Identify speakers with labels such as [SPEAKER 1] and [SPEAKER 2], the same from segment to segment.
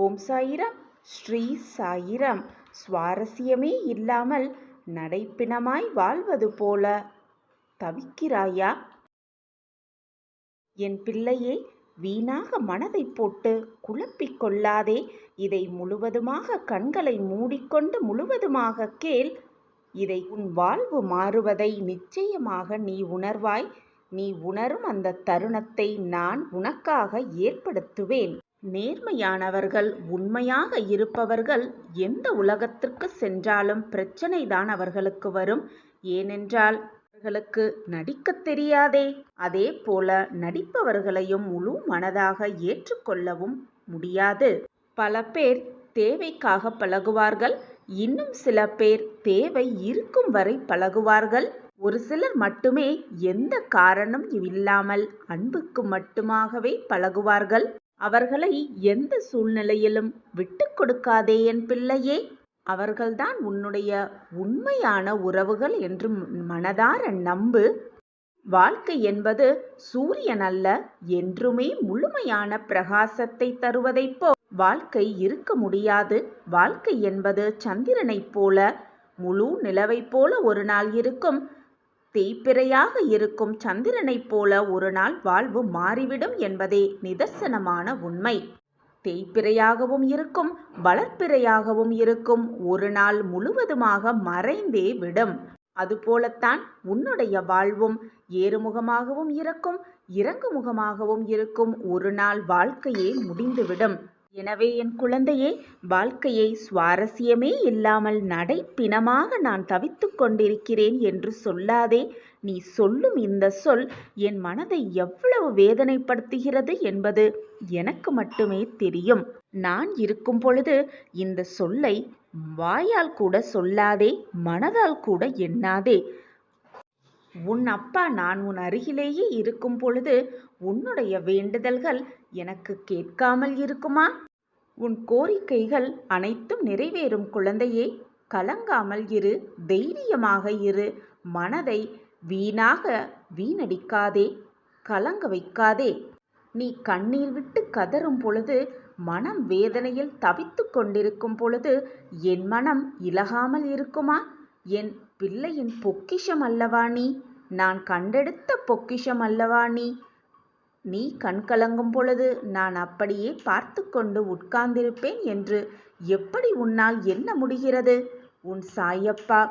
[SPEAKER 1] ஓம் சாயிராம். ஸ்ரீ சாயிராம். சுவாரஸ்யமே இல்லாமல் நடைப்பிணமாய் வாழ்வது போல தவிக்கிறாயா? என் பிள்ளையே, வீணாக மனதை போட்டு குழப்பிக் கொள்ளாதே. இதை முழுவதுமாக கண்களை மூடிக்கொண்டு முழுவதுமாக கேள். இதை உன் வாழ்வு மாறுவதை நிச்சயமாக நீ உணர்வாய். நீ உணரும் அந்த தருணத்தை நான் உனக்காக ஏற்படுத்துவேன். நேர்மையானவர்கள், உண்மையாக இருப்பவர்கள் எந்த உலகத்திற்கு சென்றாலும் பிரச்சனைதான் அவர்களுக்கு வரும். ஏனென்றால் அவர்களுக்கு நடிக்கத் தெரியாதே. அதே போல நடிப்பவர்களையும் முழு மனதாக ஏற்றுக்கொள்ளவும் முடியாது. பல பேர் தேவைக்காக பழகுவார்கள், இன்னும் சில பேர் தேவை இருக்கும் வரை பழகுவார்கள். ஒரு சிலர் மட்டுமே எந்த காரணம் இல்லாமல் அன்புக்கு மட்டுமாகவே பழகுவார்கள். அவர்களை எந்த சூழ்நிலையிலும் விட்டு கொடுக்காதே என் பிள்ளையே. அவர்கள்தான் உன்னுடைய உண்மையான உறவுகள் என்று மனதார நம்பு. வாழ்க்கை என்பது சூரியன் அல்ல, என்றுமே முழுமையான பிரகாசத்தை தருவதைப் போல் வாழ்க்கை இருக்க முடியாது. வாழ்க்கை என்பது சந்திரனைப் போல, முழு நிலவைப் போல ஒரு நாள் இருக்கும். தேய்பிறையாக இருக்கும் சந்திரனைப் போல ஒரு நாள் வாழ்வு மாறிவிடும் என்பதே நிதர்சனமான உண்மை. தேய்பிறையாகவும் இருக்கும், வளர்ப்பிறையாகவும் இருக்கும். ஒரு நாள் முழுவதுமாக மறைந்தே விடும். அதுபோலத்தான் உன்னுடைய வாழ்வும் ஏறுமுகமாகவும் இருக்கும், இறங்குமுகமாகவும் இருக்கும். ஒரு நாள் வாழ்க்கையே முடிந்துவிடும். எனவே என் குழந்தையே, வாழ்க்கையை சுவாரஸ்யமே இல்லாமல் நடைப்பிணமாக நான் தவித்துக் கொண்டிருக்கிறேன் என்று சொல்லாதே. நீ சொல்லும் இந்த சொல் என் மனதை எவ்வளவு வேதனைப்படுத்துகிறது என்பது எனக்கு மட்டுமே தெரியும். நான் இருக்கும் பொழுது இந்த சொல்லை வாயால் கூட சொல்லாதே, மனதால் கூட எண்ணாதே. உன் அப்பா நான் உன் அருகிலேயே இருக்கும் பொழுது உன்னுடைய வேண்டுதல்கள் எனக்கு கேட்காமல் இருக்குமா? உன் கோரிக்கைகள் அனைத்தும் நிறைவேறும் குழந்தையே. கலங்காமல் இரு, தைரியமாக இரு. மனதை வீணடிக்காதே, கலங்க வைக்காதே. நீ கண்ணீர் விட்டு கதறும் பொழுது, மனம் வேதனையில் தவித்து கொண்டிருக்கும் பொழுது என் மனம் இலகாமல் இருக்குமா? என் பிள்ளையின் பொக்கிஷம் அல்லவா நீ? நான் கண்டெடுத்த பொக்கிஷம் அல்லவா நீ? நீ கண் கலங்கும் பொழுது நான் அப்படியே பார்த்து கொண்டு உட்கார்ந்திருப்பேன் என்று எப்படி உன்னால் எண்ண முடிகிறது? உன் சாயப்பா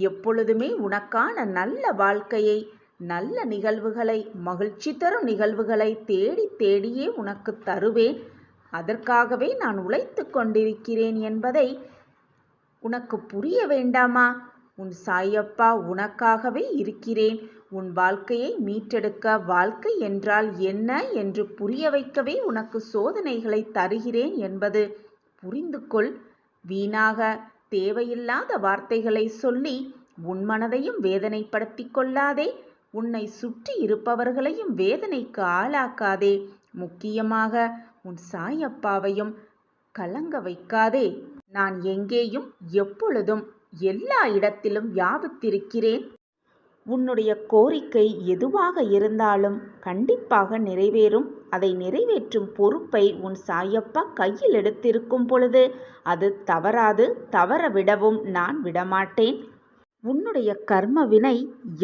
[SPEAKER 1] எப்பொழுதுமே உனக்கான நல்ல வாழ்க்கையை, நல்ல நிகழ்வுகளை, மகிழ்ச்சி தரும் நிகழ்வுகளை தேடி தேடியே உனக்கு தருவேன். அதற்காகவே நான் உழைத்து கொண்டிருக்கிறேன் என்பதை உனக்கு புரிய வேண்டாமா? உன் சாயப்பா உனக்காகவே இருக்கிறேன். உன் வாழ்க்கையை மீட்டெடுக்க, வாழ்க்கை என்றால் என்ன என்று புரிய வைக்கவே உனக்கு சோதனைகளை தருகிறேன் என்பது புரிந்து கொள். வீணாக தேவையில்லாத வார்த்தைகளை சொல்லி உன் மனதையும் வேதனைப்படுத்தி கொள்ளாதே. உன்னை சுற்றி இருப்பவர்களையும் வேதனைக்கு ஆளாக்காதே. முக்கியமாக உன் சாயப்பாவையும் கலங்க வைக்காதே. நான் எங்கேயும் எப்பொழுதும் எல்லா இடத்திலும் வியாபித்திருக்கிறேன். உன்னுடைய கோரிக்கை எதுவாக இருந்தாலும் கண்டிப்பாக நிறைவேறும். அதை நிறைவேற்றும் பொறுப்பை உன் சாயப்பா கையில் எடுத்திருக்கும் பொழுது அது தவறாது. தவற விடவும் நான் விடமாட்டேன். உன்னுடைய கர்ம வினை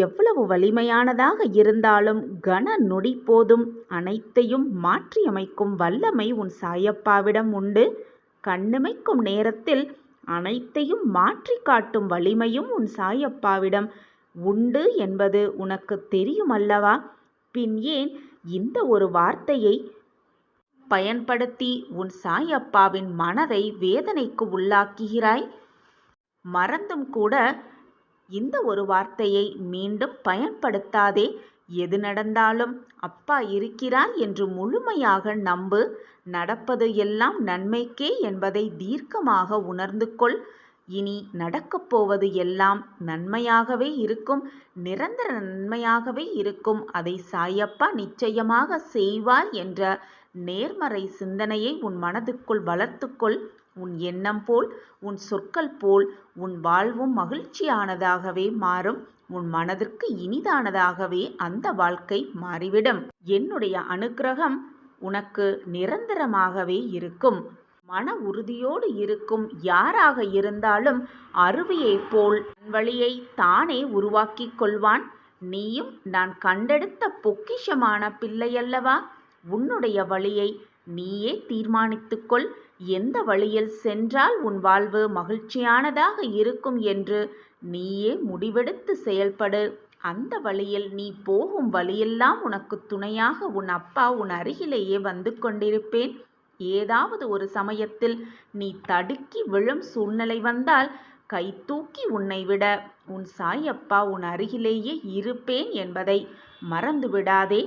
[SPEAKER 1] எவ்வளவு வலிமையானதாக இருந்தாலும் கன நொடி போதும் அனைத்தையும் மாற்றியமைக்கும் வல்லமை உன் சாயப்பாவிடம் உண்டு. கண்ணிமைக்கும் நேரத்தில் அனைத்தையும் மாற்றி காட்டும் வலிமையும் உன் சாயப்பாவிடம் உண்டு என்பது உனக்கு தெரியும் அல்லவா? பின் ஏன் இந்த ஒரு வார்த்தையை பயன்படுத்தி உன் சாயப்பாவின் மனதை வேதனைக்கு உள்ளாக்குகிறாய்? மறந்தும் கூட இந்த ஒரு வார்த்தையை மீண்டும் பயன்படுத்தாதே. எது நடந்தாலும் அப்பா இருக்கிறார் என்று முழுமையாக நம்பு. நடப்பது எல்லாம் நன்மைக்கே என்பதை தீர்க்கமாக உணர்ந்து கொள். இனி நடக்கப் போவது எல்லாம் நன்மையாகவே இருக்கும், நிரந்தர நன்மையாகவே இருக்கும். அதை சாயப்பா நிச்சயமாக செய்வார் என்ற நேர்மறை சிந்தனையை உன் மனதுக்குள் வளர்த்துக்கொள். உன் எண்ணம் போல், உன் சொற்கள் போல் உன் வாழ்வும் மகிழ்ச்சியானதாகவே மாறும். உன் மனதிற்கு இனிதானதாகவே அந்த வாழ்க்கை மாறிவிடும். என்னுடைய அனுக்கிரகம் உனக்கு நிரந்தரமாகவே இருக்கும். மன உறுதியோடு இருக்கும் யாராக இருந்தாலும் அருவியைப் போல் தன் வழியை தானே உருவாக்கிக் கொள்வான். நீயும் நான் கண்டெடுத்த பொக்கிஷமான பிள்ளையல்லவா? உன்னுடைய வழியை நீயே தீர்மானித்துக்கொள். எந்த வழியில் சென்றால் உன் வாழ்வு மகிழ்ச்சியானதாக இருக்கும் என்று நீயே முடிவெடுத்து செயல்படு. அந்த வழியில் நீ போகும் வழியெல்லாம் உனக்கு துணையாக உன் அப்பா உன் அருகிலேயே வந்து கொண்டிருப்பேன். ஏதாவது ஒரு சமயத்தில் நீ தடுக்கி விழும் சூழ்நிலை வந்தால் கை தூக்கி உன்னை விட உன் சாயப்பா உன் அருகிலேயே இருப்பேன் என்பதை மறந்துவிடாதே.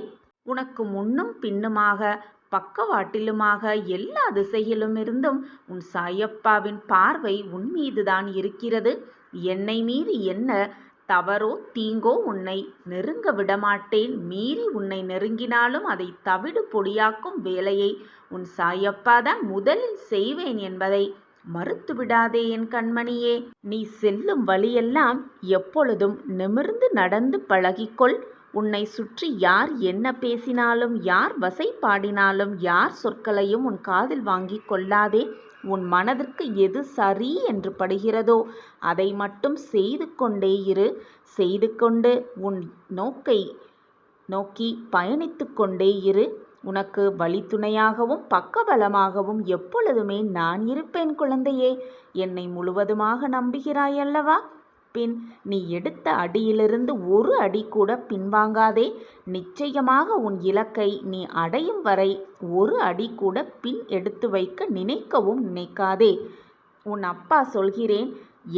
[SPEAKER 1] உனக்கு முன்னும் பின்னுமாக பக்கவாட்டிலுமாக எல்லா திசையிலுமிருந்தும் உன் சாயப்பாவின் பார்வை உன் மீதுதான் இருக்கிறது. என்னை மீறி என்ன தவறோ தீங்கோ உன்னை நெருங்க விடமாட்டேன். மீறி உன்னை நெருங்கினாலும் அதை தவிடு பொடியாக்கும் வேலையை உன் சாயப்பாதான் முதலில் செய்வேன் என்பதை மறுத்துவிடாதே என் கண்மணியே. நீ செல்லும் வழியெல்லாம் எப்பொழுதும் நிமிர்ந்து நடந்து பழகிக்கொள். உன்னை சுற்றி யார் என்ன பேசினாலும், யார் வசை பாடினாலும், யார் சொற்களையும் உன் காதில் வாங்கிக் கொள்ளாதே. உன் மனதிற்கு எது சரி என்று படுகிறதோ அதை மட்டும் செய்து கொண்டே இரு. செய்து கொண்டு உன் நோக்கை நோக்கி பயணித்து கொண்டே இரு. உனக்கு வழித்துணையாகவும் பக்கபலமாகவும் எப்பொழுதுமே நான் இருப்பேன் குழந்தையே. என்னை முழுவதுமாக நம்புகிறாயல்லவா? பின் நீ எடுத்த அடியிலிருந்து ஒரு அடி கூட பின்வாங்காதே. நிச்சயமாக உன் இலக்கை நீ அடையும் வரை ஒரு அடி கூட பின் எடுத்து வைக்க நினைக்கவும் நினைக்காதே. உன் அப்பா சொல்கிறேன்,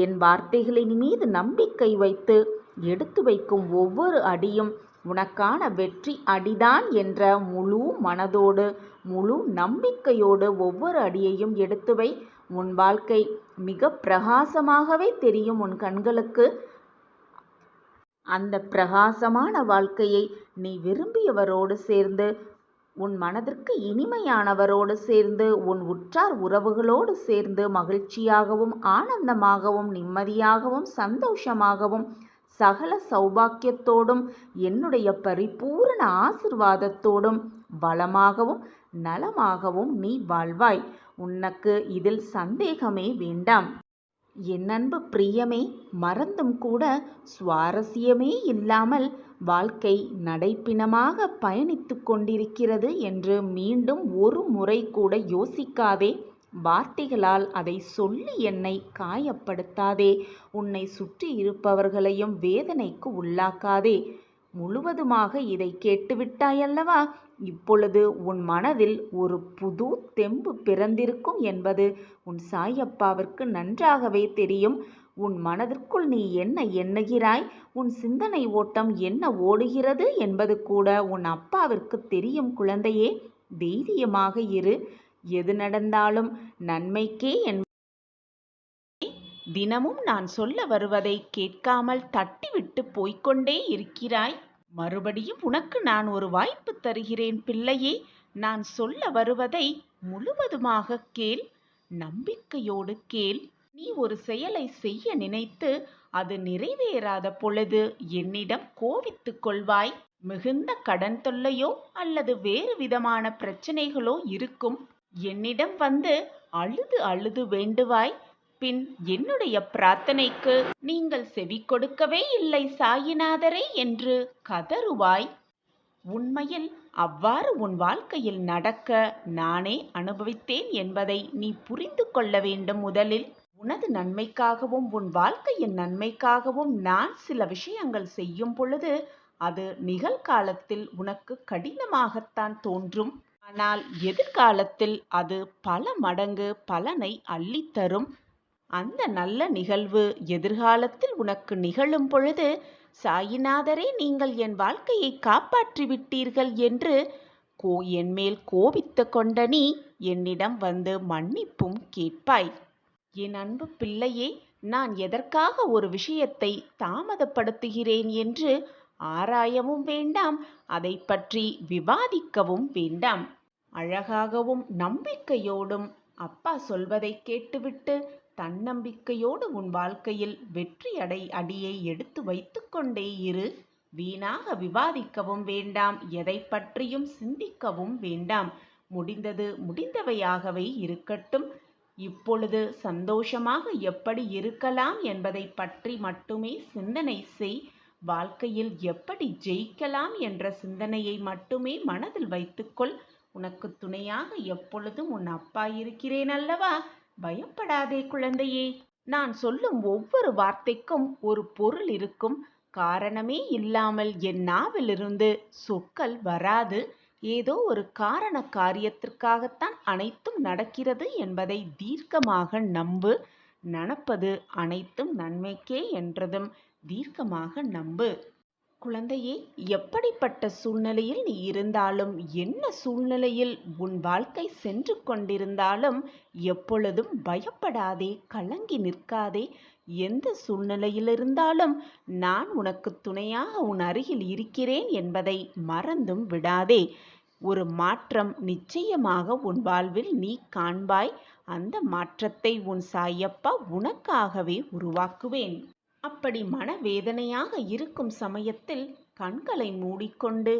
[SPEAKER 1] என் வார்த்தைகளின் மீது நம்பிக்கை வைத்து எடுத்து வைக்கும் ஒவ்வொரு அடியும் உனக்கான வெற்றி அடிதான் என்ற முழு மனதோடு முழு நம்பிக்கையோடு ஒவ்வொரு அடியையும் எடுத்து வை. உன் வாழ்க்கை மிக பிரகாசமாகவே தெரியும் உன் கண்களுக்கு. அந்த பிரகாசமான வாழ்க்கையை நீ விரும்பியவரோடு சேர்ந்து, உன் மனதிற்கு இனிமையானவரோடு சேர்ந்து, உன் உற்றார் உறவுகளோடு சேர்ந்து மகிழ்ச்சியாகவும் ஆனந்தமாகவும் நிம்மதியாகவும் சந்தோஷமாகவும் சகல சௌபாக்கியத்தோடும் என்னுடைய பரிபூரண ஆசிர்வாதத்தோடும் வளமாகவும் நலமாகவும் நீ வாழ்வாய். உனக்கு இதில் சந்தேகமே வேண்டாம். என் அன்பு பிரியமே, மறந்தும் கூட சுவாரஸ்யமே இல்லாமல் வாழ்க்கை நடைப்பிணமாக பயணித்து கொண்டிருக்கிறது என்று மீண்டும் ஒரு முறை கூட யோசிக்காதே. வார்த்தைகளால் அதை சொல்லி என்னை காயப்படுத்தாதே. உன்னை சுற்றி இருப்பவர்களையும் வேதனைக்கு உள்ளாக்காதே. முழுவதுமாக இதை கேட்டுவிட்டாயல்லவா? இப்பொழுது உன் மனதில் ஒரு புது தெம்பு பிறந்திருக்கும் என்பது உன் சாயப்பாவிற்கு நன்றாகவே தெரியும். உன் மனதிற்குள் நீ என்ன எண்ணுகிறாய், உன் சிந்தனை ஓட்டம் என்ன ஓடுகிறது என்பது கூட உன் அப்பாவிற்கு தெரியும் குழந்தையே. தைரியமாக இரு. எது நடந்தாலும் நன்மைக்கே தினமும் நான் சொல்ல வருவதை கேட்காமல் தட்டிவிட்டு போய்கொண்டே இருக்கிறாய். மறுபடியும் உனக்கு நான் ஒரு வாய்ப்பு தருகிறேன் பிள்ளையே. நான் சொல்ல வருவதை முழுவதுமாக கேள். நம்பிக்கையோடு கேள். நீ ஒரு செயலை செய்ய நினைத்து அது நிறைவேறாத பொழுது என்னிடம் கோபித்துக் கொள்வாய். மிகுந்த கடன் தொல்லையோ அல்லது வேறு விதமான பிரச்சனைகளோ இருக்கும். என்னிடம் வந்து அழுது அழுது வேண்டுவாய். பின் என்னுடைய பிரார்த்தனைக்கு நீங்கள் செவி கொடுக்கவே இல்லை சாயிநாதரே என்று கதறுவாய். உண்மையில் அவ்வாறு உன் வாழ்க்கையில் நடக்க நானே அனுபவித்தேன் என்பதை நீ புரிந்து கொள்ள வேண்டும். முதலில் உனது நன்மைக்காகவும் உன் வாழ்க்கையின் நன்மைக்காகவும் நான் சில விஷயங்கள் செய்யும் பொழுது அது நிகழ்காலத்தில் உனக்கு கடினமாகத்தான் தோன்றும். ஆனால் எதிர்காலத்தில் அது பல மடங்கு பலனை அள்ளித்தரும். அந்த நல்ல நிகழ்வு எதிர்காலத்தில் உனக்கு நிகழும் பொழுது, சாயிநாதரே நீங்கள் என் வாழ்க்கையை காப்பாற்றி விட்டீர்கள் என்று என்மேல் கோபித்து கொண்ட நீ என்னிடம் வந்து மன்னிப்பும் கேட்பாய். என் அன்பு பிள்ளையே, நான் எதற்காக ஒரு விஷயத்தை தாமதப்படுத்துகிறேன் என்று ஆராயவும் வேண்டாம், அதை பற்றி விவாதிக்கவும் வேண்டாம். அழகாகவும் நம்பிக்கையோடும் அப்பா சொல்வதை கேட்டுவிட்டு தன்னம்பிக்கையோடு உன் வாழ்க்கையில் வெற்றி அடியை எடுத்து வைத்து கொண்டே இரு. வீணாக விவாதிக்கவும் வேண்டாம், எதை பற்றியும் சிந்திக்கவும் வேண்டாம். முடிந்தது முடிந்தவையாகவே இருக்கட்டும். இப்பொழுது சந்தோஷமாக எப்படி இருக்கலாம் என்பதை பற்றி மட்டுமே சிந்தனை செய். வாழ்க்கையில் எப்படி ஜெயிக்கலாம் என்ற சிந்தனையை மட்டுமே மனதில் வைத்துக்கொள். உனக்கு துணையாக எப்பொழுதும் உன் அப்பா இருக்கிறேன் அல்லவா? பயப்படாதே குழந்தையே. நான் சொல்லும் ஒவ்வொரு வார்த்தைக்கும் ஒரு பொருள் இருக்கும். காரணமே இல்லாமல் என் நாவிலிருந்து சொற்கள் வராது. ஏதோ ஒரு காரண காரியத்திற்காகத்தான் அனைத்தும் நடக்கிறது என்பதை தீர்க்கமாக நம்பு. நடப்பது அனைத்தும் நன்மைக்கே என்றதும் தீர்க்கமாக நம்பு. குழந்தையே, எப்படிப்பட்ட சூழ்நிலையில் நீ இருந்தாலும், என்ன சூழ்நிலையில் உன் வாழ்க்கை சென்று கொண்டிருந்தாலும் எப்பொழுதும் பயப்படாதே, கலங்கி நிற்காதே. எந்த சூழ்நிலையில் இருந்தாலும் நான் உனக்கு துணையாக உன் அருகில் இருக்கிறேன் என்பதை மறந்தும் விடாதே. ஒரு மாற்றம் நிச்சயமாக உன் வாழ்வில் நீ காண்பாய். அந்த மாற்றத்தை உன் சாயப்பா உனக்காகவே உருவாக்குவேன். அப்படி மனவேதனையாக இருக்கும் சமயத்தில் கண்களை மூடிக்கொண்டு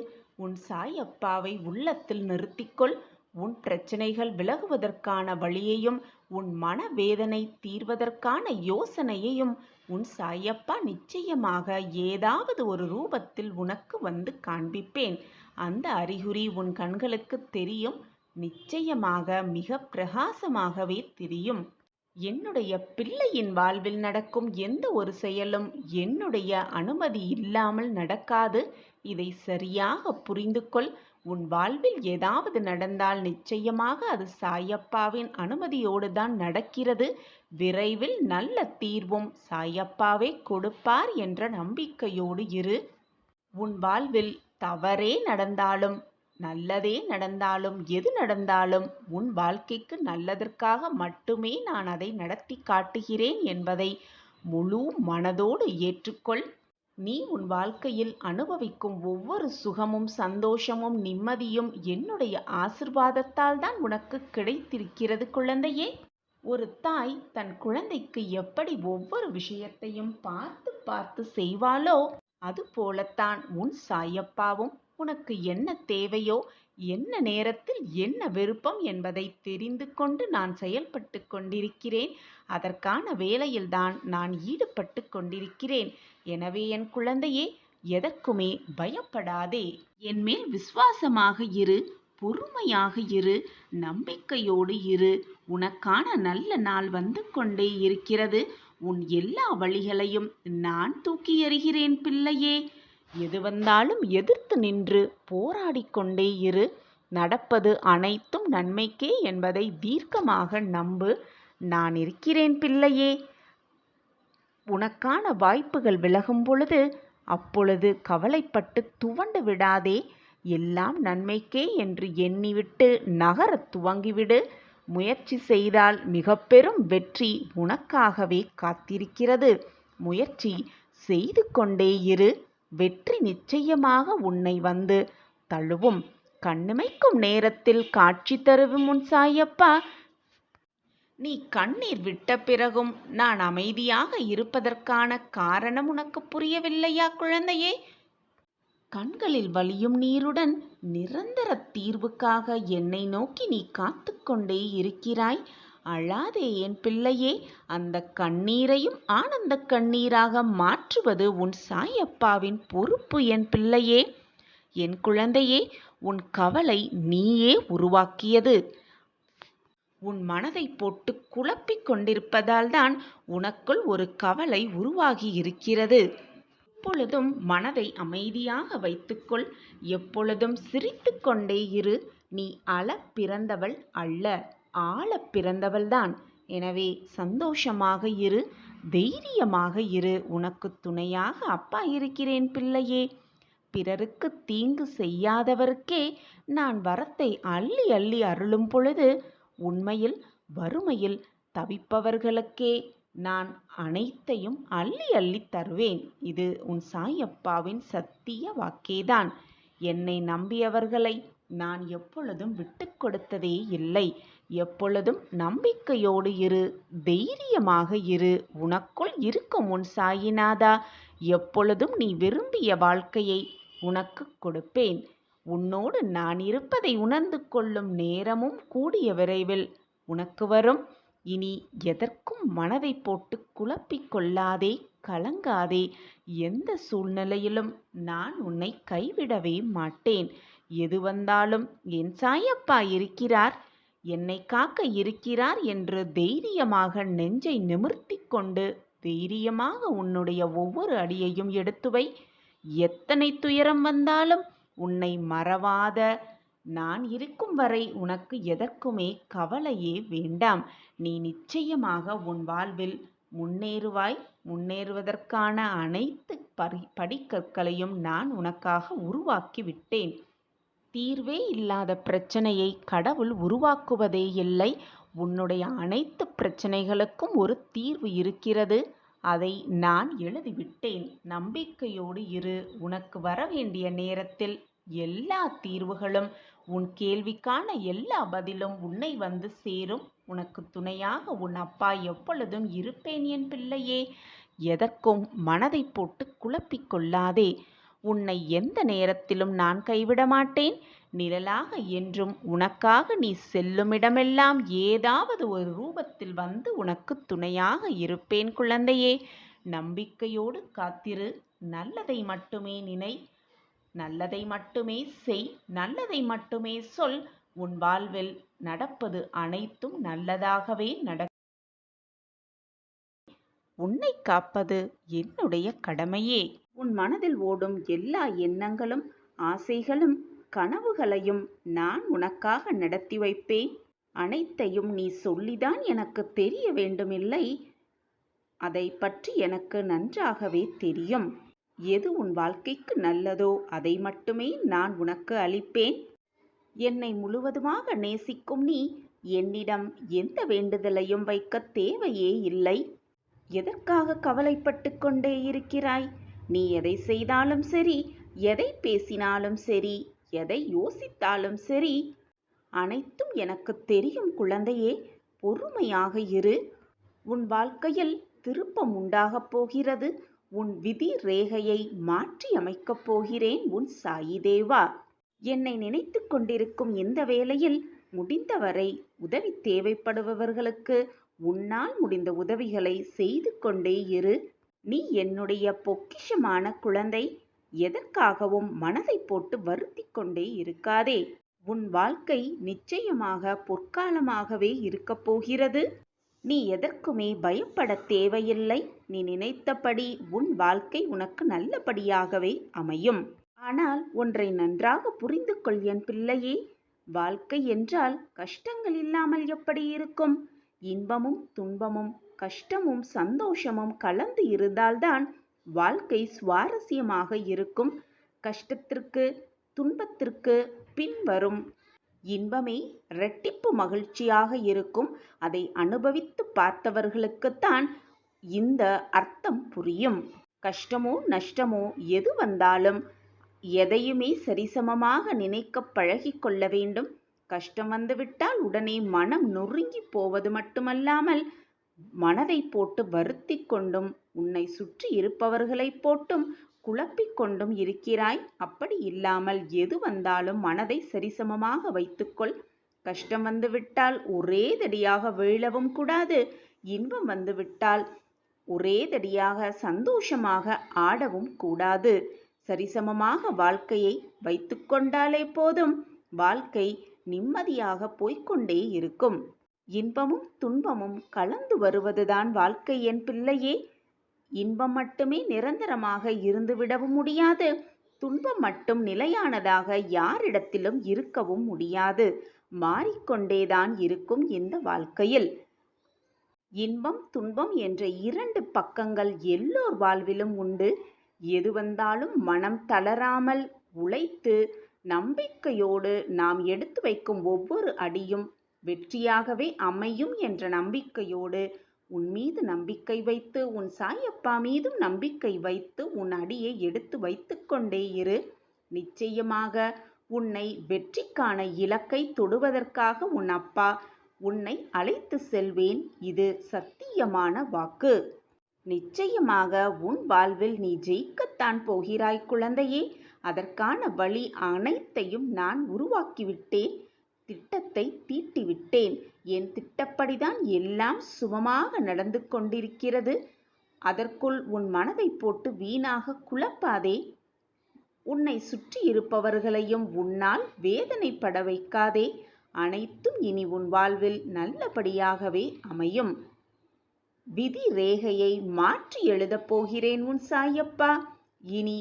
[SPEAKER 1] உன் சாயப்பாவை உள்ளத்தில் நிறுத்திக்கொள். உன் பிரச்சனைகள் விலகுவதற்கான வழியையும் உன் மனவேதனை தீர்வதற்கான யோசனையையும் உன் சாயப்பா நிச்சயமாக ஏதாவது ஒரு ரூபத்தில் உனக்கு வந்து காண்பிப்பேன். அந்த அறிகுறி உன் கண்களுக்கு தெரியும். நிச்சயமாக மிக பிரகாசமாகவே தெரியும். என்னுடைய பிள்ளையின் வாழ்வில் நடக்கும் எந்த ஒரு செயலும் என்னுடைய அனுமதி இல்லாமல் நடக்காது. இதை சரியாக புரிந்து கொள். உன் வாழ்வில் ஏதாவது நடந்தால் நிச்சயமாக அது சாயப்பாவின் அனுமதியோடு தான் நடக்கிறது. விரைவில் நல்ல தீர்வும் சாயப்பாவே கொடுப்பார் என்ற நம்பிக்கையோடு இரு. உன் வாழ்வில் தவறே நடந்தாலும் நல்லதே நடந்தாலும் எது நடந்தாலும் உன் வாழ்க்கைக்கு நல்லதற்காக மட்டுமே நான் அதை நடத்தி காட்டுகிறேன் என்பதை முழு மனதோடு ஏற்றுக்கொள். நீ உன் வாழ்க்கையில் அனுபவிக்கும் ஒவ்வொரு சுகமும் சந்தோஷமும் நிம்மதியும் என்னுடைய ஆசிர்வாதத்தால் தான் உனக்கு கிடைத்திருக்கிறது குழந்தையே. ஒரு தாய் தன் குழந்தைக்கு எப்படி ஒவ்வொரு விஷயத்தையும் பார்த்து பார்த்து செய்வாளோ அதுபோலத்தான் உன் சாயப்பாவும் உனக்கு என்ன தேவையோ, என்ன நேரத்தில் என்ன விருப்பம் என்பதை தெரிந்து கொண்டு நான் செயல்பட்டு கொண்டிருக்கிறேன். அதற்கான வேலையில்தான் நான் ஈடுபட்டு கொண்டிருக்கிறேன். எனவே என் குழந்தையே, எதற்குமே பயப்படாதே. என் மேல் விசுவாசமாக இரு, பொறுமையாக இரு, நம்பிக்கையோடு இரு. உனக்கான நல்ல நாள் வந்து கொண்டே இருக்கிறது. உன் எல்லா வழிகளையும் நான் தூக்கி எறிகிறேன் பிள்ளையே. எது வந்தாலும் எதிர்த்து நின்று போராடி கொண்டே இரு. நடப்பது அனைத்தும் நன்மைக்கே என்பதை தீர்க்கமாக நம்பு. நான் இருக்கிறேன் பிள்ளையே. உனக்கான வாய்ப்புகள் விலகும் பொழுது அப்பொழுது கவலைப்பட்டு துவண்டு விடாதே. எல்லாம் நன்மைக்கே என்று எண்ணிவிட்டு நகரத் துவங்கிவிடு. முயற்சி செய்தால் மிக பெரும் வெற்றி உனக்காகவே காத்திருக்கிறது. முயற்சி செய்து கொண்டே இரு. வெற்றி நிச்சயமாக உன்னை வந்து தழுவும். கண்ணிமைக்கும் நேரத்தில் காட்சி தருவும் உன் சாயப்பா. நீ கண்ணீர் விட்ட பிறகும் நான் அமைதியாக இருப்பதற்கான காரணம் உனக்கு புரியவில்லையா குழந்தையே? கண்களில் வழியும் நீருடன் நிரந்தர தீர்வுக்காக என்னை நோக்கி நீ காத்து கொண்டே இருக்கிறாய். அழாதே என் பிள்ளையே. அந்த கண்ணீரையும் ஆனந்த கண்ணீராக மாற்றுவது உன் சாயப்பாவின் பொறுப்பு என் பிள்ளையே. என் குழந்தையே, உன் கவலை நீயே உருவாக்கியது. உன் மனதை போட்டு குழப்பிக் கொண்டிருப்பதால் தான் உனக்குள் ஒரு கவலை உருவாகி இருக்கிறது. எப்பொழுதும் மனதை அமைதியாக வைத்துக்கொள். எப்பொழுதும் சிரித்து கொண்டே இரு. நீ அழ பிறந்தவள் அல்ல, ஆள பிறந்தவள்தான். எனவே சந்தோஷமாக இரு, தைரியமாக இரு. உனக்கு துணையாக அப்பா இருக்கிறேன் பிள்ளையே. பிறருக்கு தீங்கு செய்யாதவருக்கே நான் வரத்தை அள்ளி அள்ளி அருளும் பொழுது உண்மையில் வறுமையில் தவிப்பவர்களுக்கே நான் அனைத்தையும் அள்ளி அள்ளி தருவேன். இது உன் சாயப்பாவின் சத்திய வாக்கேதான். என்னை நம்பியவர்களை நான் எப்பொழுதும் விட்டு கொடுத்ததே இல்லை. எப்பொழுதும் நம்பிக்கையோடு இரு, தைரியமாக இரு. உனக்குள் இருக்கும் உன் சாயிநாதா எப்பொழுதும் நீ விரும்பிய வாழ்க்கையை உனக்கு கொடுப்பேன். உன்னோடு நான் இருப்பதை உணர்ந்து கொள்ளும் நேரமும் கூடிய விரைவில் உனக்கு வரும். இனி எதற்கும் மனதை போட்டு குழப்பிக் கொள்ளாதே, கலங்காதே. எந்த சூழ்நிலையிலும் நான் உன்னை கைவிடவே மாட்டேன். எது வந்தாலும் என் சாயப்பா இருக்கிறார், என்னை காக்க இருக்கிறார் என்று தைரியமாக நெஞ்சை நிமிர்த்திக் கொண்டு தைரியமாக உன்னுடைய ஒவ்வொரு அடியையும் எடுத்து வை. எத்தனை துயரம் வந்தாலும் உன்னை மறவாத நான் இருக்கும் வரை உனக்கு எதற்குமே கவலையே வேண்டாம். நீ நிச்சயமாக உன் வாழ்வில் முன்னேறுவாய். முன்னேறுவதற்கான அனைத்து படிக்கற்களையும் நான் உனக்காக உருவாக்கி விட்டேன். தீர்வே இல்லாத பிரச்சனையை கடவுள் உருவாக்குவதே இல்லை. உன்னுடைய அனைத்து பிரச்சனைகளுக்கும் ஒரு தீர்வு இருக்கிறது. அதை நான் எழுதிவிட்டேன். நம்பிக்கையோடு இரு. உனக்கு வர வேண்டிய நேரத்தில் எல்லா தீர்வுகளும், உன் கேள்விக்கான எல்லா பதிலும் உன்னை வந்து சேரும். உனக்கு துணையாக உன் அப்பா எப்பொழுதும் இருப்பேன் என் பிள்ளையே. எதற்கும் மனதை போட்டு குழப்பிக் கொள்ளாதே. உன்னை எந்த நேரத்திலும் நான் கைவிட மாட்டேன். நிழலாக என்றும் உனக்காக நீ செல்லுமிடமெல்லாம் ஏதாவது ஒரு ரூபத்தில் வந்து உனக்கு துணையாக இருப்பேன் குழந்தையே. நம்பிக்கையோடு காத்திரு. நல்லதை மட்டுமே நினை, நல்லதை மட்டுமே செய், நல்லதை மட்டுமே சொல். உன் வாழ்வில் நடப்பது அனைத்தும் நல்லதாகவே நடக்கும். உன்னை காப்பது என்னுடைய கடமையே. உன் மனதில் ஓடும் எல்லா எண்ணங்களும், ஆசைகளும், கனவுகளையும் நான் உனக்காக நடத்தி வைப்பேன். அனைத்தையும் நீ சொல்லிதான் எனக்கு தெரிய வேண்டுமில்லை. அதை பற்றி எனக்கு நன்றாகவே தெரியும். எது உன் வாழ்க்கைக்கு நல்லதோ அதை மட்டுமே நான் உனக்கு அளிப்பேன். என்னை முழுவதுமாக நேசிக்கும் நீ என்னிடம் எந்த வேண்டுதலையும் வைக்க தேவையே இல்லை. எதற்காக கவலைப்பட்டு கொண்டே இருக்கிறாய்? நீ எதை செய்தாலும் சரி, எதை பேசினாலும் சரி, எதை யோசித்தாலும் சரி, அனைத்தும் எனக்கு தெரியும் குழந்தையே. பொறுமையாக இரு. உன் வாழ்க்கையில் திருப்பம் உண்டாகப் போகிறது. உன் விதி ரேகையை மாற்றி அமைக்கப் போகிறேன் உன் சாயி தேவா. என்னை நினைத்து கொண்டிருக்கும் இந்த வேளையில் முடிந்தவரை உதவி தேவைப்படுபவர்களுக்கு உன்னால் முடிந்த உதவிகளை செய்து கொண்டே இரு. நீ என்னுடைய பொக்கிஷமான குழந்தை. எதற்காகவும் மனதை போட்டு வருத்தி கொண்டே இருக்காதே. உன் வாழ்க்கை நிச்சயமாக பொற்காலமாகவே இருக்கப் போகிறது. நீ எதற்குமே பயப்பட தேவையில்லை. நீ நினைத்தபடி உன் வாழ்க்கை உனக்கு நல்லபடியாகவே அமையும். ஆனால் ஒன்றை நன்றாக புரிந்து கொள் என் பிள்ளையே. வாழ்க்கை என்றால் கஷ்டங்கள் இல்லாமல் எப்படி இருக்கும்? இன்பமும் துன்பமும், கஷ்டமும் சந்தோஷமும் கலந்து இருந்தால்தான் வாழ்க்கை சுவாரஸ்யமாக இருக்கும். கஷ்டத்திற்கு, துன்பத்திற்கு பின்வரும் இன்பமே இரட்டிப்பு மகிழ்ச்சியாக இருக்கும். அதை அனுபவித்து பார்த்தவர்களுக்குத்தான் இந்த அர்த்தம் புரியும். கஷ்டமோ நஷ்டமோ எது வந்தாலும் எதையுமே சரிசமமாக நினைக்க பழகி கொள்ள வேண்டும். கஷ்டம் வந்துவிட்டால் உடனே மனம் நொறுங்கி போவது மட்டுமல்லாமல் மனதை போட்டு வருத்தி கொண்டும் உன்னை சுற்றி இருப்பவர்களை போட்டும் குழப்பிக் கொண்டும் இருக்கிறாய். அப்படி இல்லாமல் எது வந்தாலும் மனதை சரிசமமாக வைத்துக்கொள். கஷ்டம் வந்துவிட்டால் ஒரே தடியாக வீழவும் கூடாது. இன்பம் வந்துவிட்டால் ஒரே தடியாக சந்தோஷமாக ஆடவும் கூடாது. சரிசமமாக வாழ்க்கையை வைத்து கொண்டாலே போதும். வாழ்க்கை நிம்மதியாக போய்கொண்டே இருக்கும். இன்பமும் துன்பமும் கலந்து வருவதுதான் வாழ்க்கை என் பிள்ளையே. இன்பம் மட்டுமே நிரந்தரமாக இருந்துவிடவும் முடியாது. துன்பம் மட்டும் நிலையானதாக யாரிடத்திலும் இருக்கவும் முடியாது. மாறிக்கொண்டேதான் இருக்கும் இந்த வாழ்க்கையில். இன்பம் துன்பம் என்ற இரண்டு பக்கங்கள் எல்லோர் வாழ்விலும் உண்டு. எது வந்தாலும் மனம் தளராமல் உழைத்து நம்பிக்கையோடு நாம் எடுத்து வைக்கும் ஒவ்வொரு அடியும் வெற்றியாகவே அமையும் என்ற நம்பிக்கையோடு உன் மீது நம்பிக்கை வைத்து, உன் சாயப்பா மீதும் நம்பிக்கை வைத்து உன் அடியை எடுத்து வைத்து கொண்டே இரு. நிச்சயமாக உன்னை வெற்றிக்கான இலக்கை தொடுவதற்காக உன் அப்பா உன்னை அழைத்து செல்வேன். இது சத்தியமான வாக்கு. நிச்சயமாக உன் வாழ்வில் நீ ஜெயிக்கத்தான் போகிறாய் குழந்தையே. அதற்கான வழி அனைத்தையும் நான் உருவாக்கிவிட்டேன். திட்டத்தை தீட்டிவிட்டேன். என் திட்டப்படிதான் எல்லாம் சுமமாக நடந்து கொண்டிருக்கிறது. அதற்குள் உன் மனதை போட்டு வீணாக குழப்பாதே. உன்னை சுற்றி இருப்பவர்களையும் உன்னால் வேதனைப்பட வைக்காதே. அனைத்தும் இனி உன் வாழ்வில் நல்லபடியாகவே அமையும். விதி ரேகையை மாற்றி எழுதப் போகிறேன் உன் சாயப்பா. இனி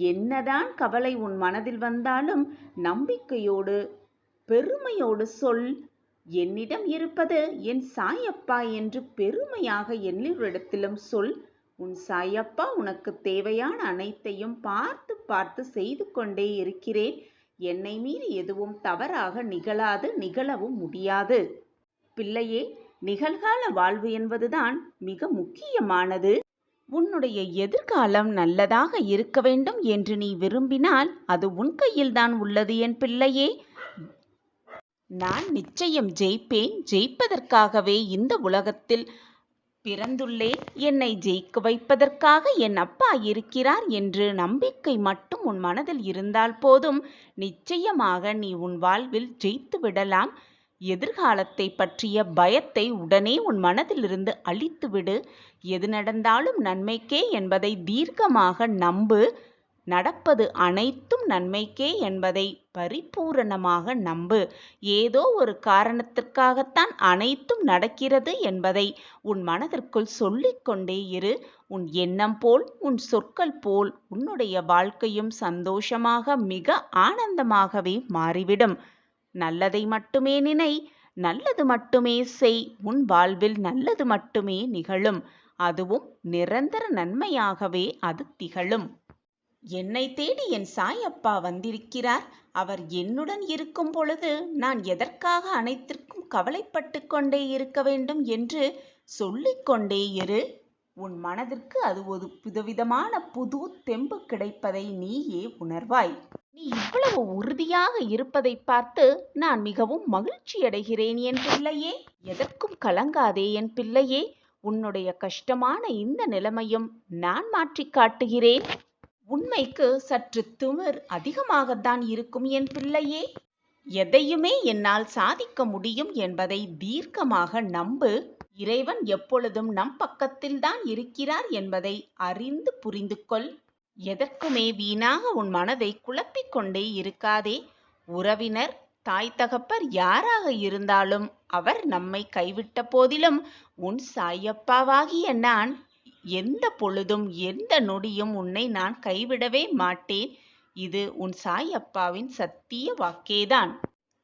[SPEAKER 1] என்னதான் கவலை உன் மனதில் வந்தாலும் நம்பிக்கையோடு பெருமையோடு சொல். என்னிடம் இருப்பது என் சாயப்பா என்று பெருமையாக எல்லோரிடத்திலும் சொல். உன் சாயப்பா உனக்கு தேவையான அனைத்தையும் பார்த்து பார்த்து செய்து கொண்டே இருக்கிறேன். என்னை மீறி எதுவும் தவறாக நிகழாது, நிகழவும் முடியாது. பிள்ளையே, நிகழ்கால வாழ்வு என்பதுதான் மிக முக்கியமானது. உன்னுடைய எதிர்காலம் நல்லதாக இருக்க வேண்டும் என்று நீ விரும்பினால் அது உன் கையில்தான் உள்ளது என் பிள்ளையே. நான் நிச்சயம் ஜெயிப்பேன். ஜெயிப்பதற்காகவே இந்த உலகத்தில் பிறந்துள்ளேன். என்னை ஜெயிக்க வைப்பதற்காக என் அப்பா இருக்கிறார் என்று நம்பிக்கை மட்டும் உன் மனதில் இருந்தால் போதும். நிச்சயமாக நீ உன் வாழ்வில் ஜெயித்து விடலாம். எதிர்காலத்தை பற்றிய பயத்தை உடனே உன் மனதிலிருந்து அழித்துவிடு. எது நடந்தாலும் நன்மைக்கே என்பதை தீர்க்கமாக நம்பு. நடப்பது அனைத்தும் நன்மைக்கே என்பதை பரிபூரணமாக நம்பு. ஏதோ ஒரு காரணத்திற்காகத்தான் அனைத்தும் நடக்கிறது என்பதை உன் மனதிற்குள் சொல்லிக்கொண்டே இரு. உன் எண்ணம் போல், உன் சொற்கள் போல் உன்னுடைய வாழ்க்கையும் சந்தோஷமாக, மிக ஆனந்தமாகவே மாறிவிடும். நல்லதை மட்டுமே நினை, நல்லது மட்டுமே செய். உன் வாழ்வில் நல்லது மட்டுமே நிகழும். அதுவும் நிரந்தர நன்மையாகவே அது திகழும். என்னை தேடி என் சாயப்பா வந்திருக்கிறார். அவர் என்னுடன் இருக்கும் பொழுது நான் எதற்காக அனைத்திற்கும் கவலைப்பட்டு கொண்டே இருக்க வேண்டும் என்று சொல்லிக்கொண்டே இரு. உன் மனதிற்கு அது ஒரு புதுவிதமான புது தெம்பு கிடைப்பதை நீயே உணர்வாய். நீ இவ்வளவு உறுதியாக இருப்பதை பார்த்து நான் மிகவும் மகிழ்ச்சி அடைகிறேன் என் பிள்ளையே. எதற்கும் கலங்காதே என் பிள்ளையே. உன்னுடைய கஷ்டமான இந்த நிலைமையும் நான் மாற்றி காட்டுகிறேன். உண்மைக்கு சற்று திமிர் அதிகமாகத்தான் இருக்கும் என் பிள்ளையே. எதையுமே என்னால் சாதிக்க முடியும் என்பதை தீர்க்கமாக நம்பு. இறைவன் எப்பொழுதும் நம் பக்கத்தில்தான் இருக்கிறார் என்பதை அறிந்து புரிந்து கொள். எதற்குமே வீணாக உன் மனதை குழப்பிக் கொண்டே இருக்காதே. உறவினர், தாய் தகப்பர் யாராக இருந்தாலும் அவர் நம்மை கைவிட்ட போதிலும் உன் சாயப்பாவாகிய நான் எந்த பொழுதும் எந்த நொடியும் உன்னை நான் கைவிடவே மாட்டேன். இது உன் சாயப்பாவின் சத்திய வாக்கேதான்.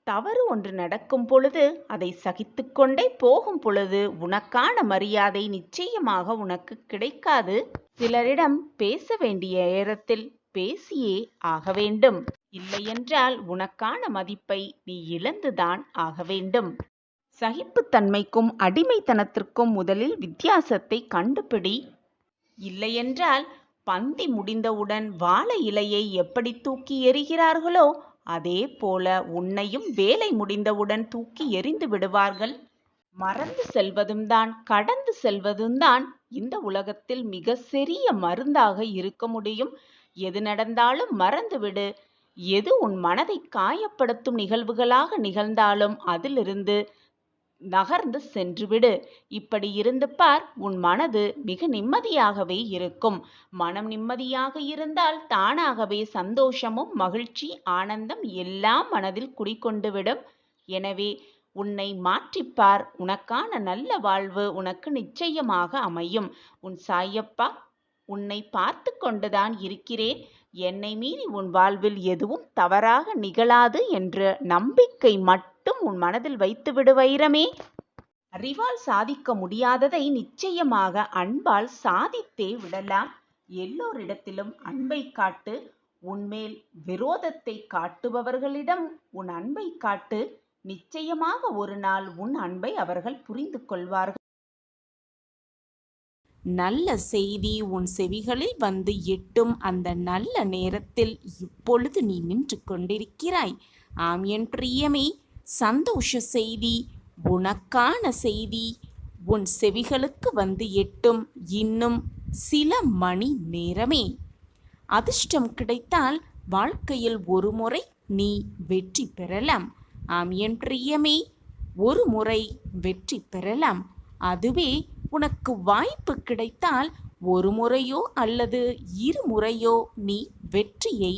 [SPEAKER 1] தவறு ஒன்று நடக்கும் பொழுது அதை சகித்து கொண்டே போகும் பொழுது உனக்கான மரியாதை நிச்சயமாக உனக்கு கிடைக்காது. சிலரிடம் பேச வேண்டிய நேரத்தில் பேசியே ஆக வேண்டும். இல்லையென்றால் உனக்கான மதிப்பை நீ இழந்துதான் ஆக வேண்டும். சகிப்புத்தன்மைக்கும் அடிமைத்தனத்திற்கும் முதலில் வித்தியாசத்தை கண்டுபிடி. இல்லையென்றால் பந்தி முடிந்தவுடன் வாழை இலையை எப்படி தூக்கி எறிகிறார்களோ அதே போல உன்னையும் வேலை முடிந்தவுடன் தூக்கி எறிந்து விடுவார்கள். மறந்து செல்வதும் தான், கடந்து செல்வதும் தான் இந்த உலகத்தில் மிக சிறிய மருந்தாக இருக்க முடியும். எது நடந்தாலும் மறந்துவிடு. எது உன் மனதை காயப்படுத்தும் நிகழ்வுகளாக நிகழ்ந்தாலும் அதிலிருந்து நகர்ந்து சென்றுவிடு. இப்படி இருந்து பார், உன் மனது மிக நிம்மதியாகவே இருக்கும். மனம் நிம்மதியாக இருந்தால் தானாகவே சந்தோஷமும் மகிழ்ச்சி, ஆனந்தம் எல்லாம் மனதில் குடிகொண்டுவிடும். எனவே உன்னை மாற்றிப்பார். உனக்கான நல்ல வாழ்வு உனக்கு நிச்சயமாக அமையும். உன் சாயப்பா உன்னை பார்த்து கொண்டுதான் இருக்கிறேன். என்னை மீறி உன் வாழ்வில் எதுவும் தவறாக நிகழாது என்ற நம்பிக்கை மட்டும் உன் மனதில் வைத்துவிடு வைரமே. அறிவால் சாதிக்க முடியாததை நிச்சயமாக அன்பால் சாதித்தே விடலாம். எல்லோரிடத்திலும் அன்பை காட்டு. உன்மேல் விரோதத்தை காட்டுபவர்களிடம் உன் அன்பை காட்டு. நிச்சயமாக ஒரு நாள் உன் அன்பை அவர்கள் புரிந்து கொள்வார்கள். நல்ல செய்தி உன் செவிகளில் வந்து எட்டும் அந்த நல்ல நேரத்தில் இப்பொழுது நீ நின்று கொண்டிருக்கிறாய். ஆம் என் பிரியமே, சந்தோஷ செய்தி, உனக்கான செய்தி உன் செவிகளுக்கு வந்து எட்டும் இன்னும் சில மணி நேரமே. அதிர்ஷ்டம் கிடைத்தால் வாழ்க்கையில் ஒரு முறை நீ வெற்றி பெறலாம். ஆம் என் பிரியமே, ஒரு முறை வெற்றி பெறலாம். அதுவே உனக்கு வாய்ப்பு கிடைத்தால் ஒரு முறையோ அல்லது இருமுறையோ நீ வெற்றியை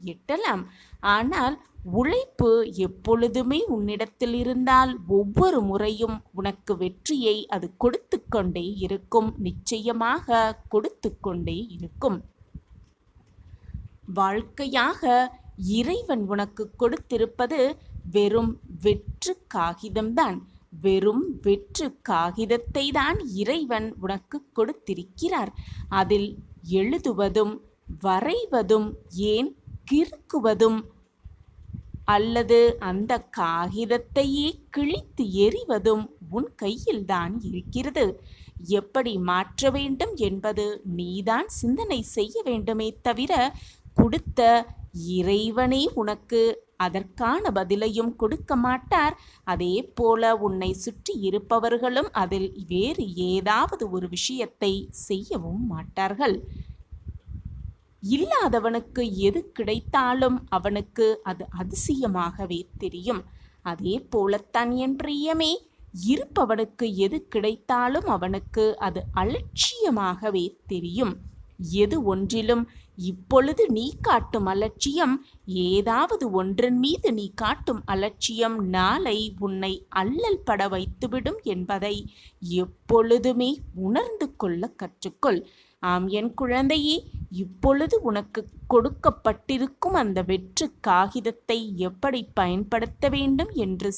[SPEAKER 1] எட்டலாம். ஆனால் உழைப்பு எப்பொழுதுமே உன்னிடத்தில் இருந்தால் ஒவ்வொரு முறையும் உனக்கு வெற்றியை அது கொடுத்து கொண்டே இருக்கும். நிச்சயமாக கொடுத்து கொண்டே இருக்கும். வாழ்க்கையாக இறைவன் உனக்கு கொடுத்திருப்பது வெறும் வெற்று காகிதம்தான். வெறும் வெற்று காகிதத்தை தான் இறைவன் உனக்கு கொடுத்திருக்கிறார். அதில் எழுதுவதும் வரைவதும் ஏன் கிறுக்குவதும் அல்லது அந்த காகிதத்தையே கிழித்து எறிவதும் உன் கையில்தான் இருக்கிறது. எப்படி மாற்ற வேண்டும் என்பது நீதான் சிந்தனை செய்ய வேண்டுமே தவிர கொடுத்த இறைவனே உனக்கு அதற்கான பதிலையும் கொடுக்க மாட்டார். அதே போல உன்னை சுற்றி இருப்பவர்களும் அதில் வேறு ஏதாவது ஒரு விஷயத்தை செய்யவும் மாட்டார்கள். இல்லாதவனுக்கு எது கிடைத்தாலும் அவனுக்கு அது அதிசயமாகவே தெரியும். அதே போலத்தான் என் பிரியமே, இருப்பவனுக்கு எது கிடைத்தாலும் அவனுக்கு அது அலட்சியமாகவே தெரியும். எது ஒன்றிலும் இப்பொழுது நீ காட்டும் அலட்சியம், ஏதாவது ஒன்றின் மீது நீ காட்டும் அலட்சியம் நாளை உன்னை அல்லல் பட வைத்துவிடும் என்பதை எப்பொழுதுமே உணர்ந்து கொள்ள கற்றுக்கொள். ஆம் என் குழந்தையே, இப்பொழுது உனக்கு கொடுக்கப்பட்டிருக்கும் அந்த வெற்று காகிதத்தை எப்படி பயன்படுத்த வேண்டும் என்று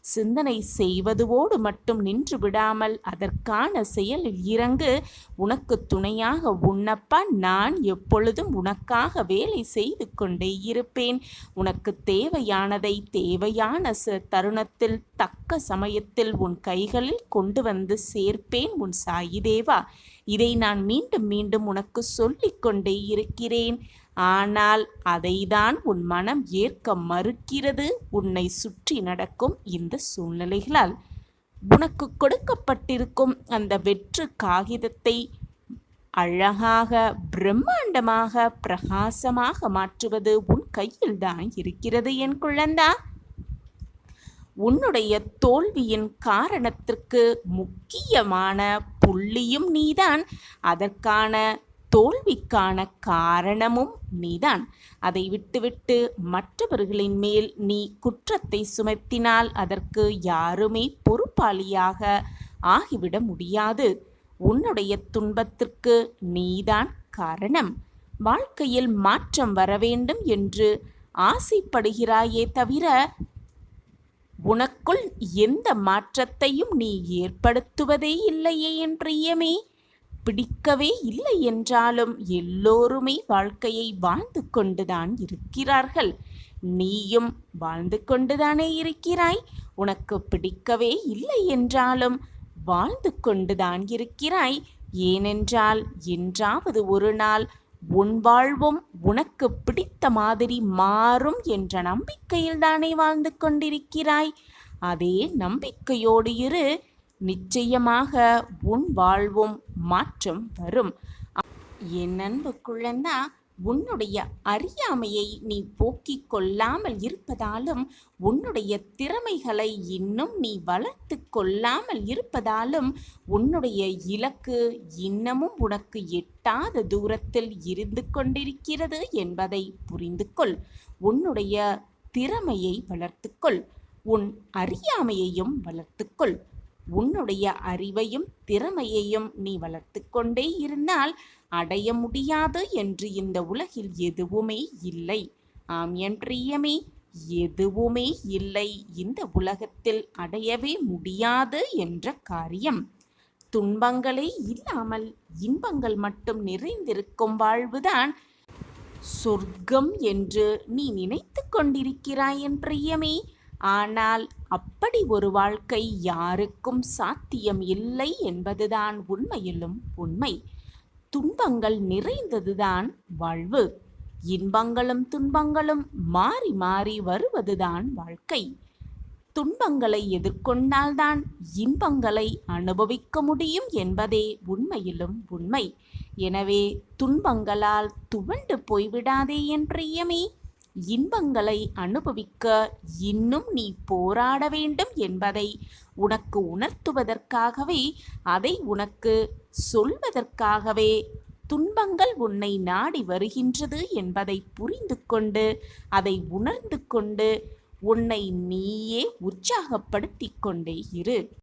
[SPEAKER 1] சிந்தனை செய்வதோடு மட்டும் நின்று விடாமல் அதற்கான செயலில் இறங்கு. உனக்கு துணையாக உன்னப்பா நான் எப்பொழுதும் உனக்காக வேலை செய்து கொண்டே இருப்பேன். உனக்கு தேவையானதை தேவையான தருணத்தில் தக்க சமயத்தில் உன் கைகளில் கொண்டு வந்து சேர்ப்பேன் உன் சாயிதேவா. இதை நான் மீண்டும் மீண்டும் உனக்கு சொல்லிக் கொண்டே இருக்கிறேன். ஆனால் அதைதான் உன் மனம் ஏற்க மறுக்கிறது. உன்னை சுற்றி நடக்கும் இந்த சூழ்நிலைகளால் உனக்கு கொடுக்கப்பட்டிருக்கும் அந்த வெற்று காகிதத்தை அழகாக பிரம்மாண்டமாக பிரகாசமாக மாற்றுவது உன் கையில்தான் இருக்கிறது என் குழந்தா. உன்னுடைய தோல்வியின் காரணத்திற்கு முக்கியமான புள்ளியும் நீதான். அதற்கான தோல்விக்கான காரணமும் நீதான். அதை விட்டுவிட்டு மற்றவர்களின் மேல் நீ குற்றத்தை சுமத்தினால் அதற்கு யாருமே பொறுப்பாளியாக ஆகிவிட முடியாது. உன்னுடைய துன்பத்திற்கு நீதான் காரணம். வாழ்க்கையில் மாற்றம் வர வேண்டும் என்று ஆசைப்படுகிறாயே தவிர உனக்குள் எந்த மாற்றத்தையும் நீ ஏற்படுத்துவதே இல்லையே என் பிரியமே. பிடிக்கவே இல்லை என்றாலும் எல்லோருமே வாழ்க்கையை வாழ்ந்து கொண்டுதான் இருக்கிறார்கள். நீயும் வாழ்ந்து கொண்டுதானே இருக்கிறாய். உனக்கு பிடிக்கவே இல்லை என்றாலும் வாழ்ந்து கொண்டுதான் இருக்கிறாய். ஏனென்றால் என்றாவது ஒரு நாள் உன் வாழ்வும் உனக்கு பிடித்த மாதிரி மாறும் என்ற நம்பிக்கையில் தானே வாழ்ந்து கொண்டிருக்கிறாய். அதே நம்பிக்கையோடு இரு. நிச்சயமாக உன் வாழ்வும் மாற்றம் வரும். என் அன்பு குழந்தா, உன்னுடைய அறியாமையை நீ போக்கிக் கொள்ளாமல் இருப்பதாலும் உன்னுடைய திறமைகளை இன்னும் நீ வளர்த்து கொள்ளாமல் இருப்பதாலும் உன்னுடைய இலக்கு இன்னமும் உனக்கு எட்டாத தூரத்தில் இருந்து கொண்டிருக்கிறது என்பதை புரிந்து கொள். உன்னுடைய திறமையை வளர்த்துக்கொள். உன் அறியாமையையும் வளர்த்துக்கொள். உன்னுடைய அறிவையும் திறமையையும் நீ வளர்த்து கொண்டே இருந்தால் அடைய முடியாது என்று இந்த உலகில் எதுவுமே இல்லை. ஆம் என் பிரியமே, எதுவுமே இல்லை இந்த உலகத்தில் அடையவே முடியாது என்ற காரியம். துன்பங்களே இல்லாமல் இன்பங்கள் மட்டும் நிறைந்திருக்கும் வாழ்வுதான் சொர்க்கம் என்று நீ நினைத்து கொண்டிருக்கிறாய் என் பிரியமே. ஆனால் அப்படி ஒரு வாழ்க்கை யாருக்கும் சாத்தியம் இல்லை என்பதுதான் உண்மையிலும் உண்மை. துன்பங்கள் நிறைந்ததுதான் வாழ்வு. இன்பங்களும் துன்பங்களும் மாறி மாறி வருவதுதான் வாழ்க்கை. துன்பங்களை எதிர்கொண்டால்தான் இன்பங்களை அனுபவிக்க முடியும் என்பதே உண்மையிலும் உண்மை. எனவே துன்பங்களால் துவண்டு போய்விடாதே என் பிரியமே. இன்பங்களை அனுபவிக்க இன்னும் நீ போராட வேண்டும் என்பதை உனக்கு உணர்த்துவதற்காகவே, அதை உனக்கு சொல்வதற்காகவே துன்பங்கள் உன்னை நாடி வருகின்றது என்பதை புரிந்து கொண்டு, அதை உணர்ந்து கொண்டு உன்னை நீயே உற்சாகப்படுத்திக் கொண்டே இரு.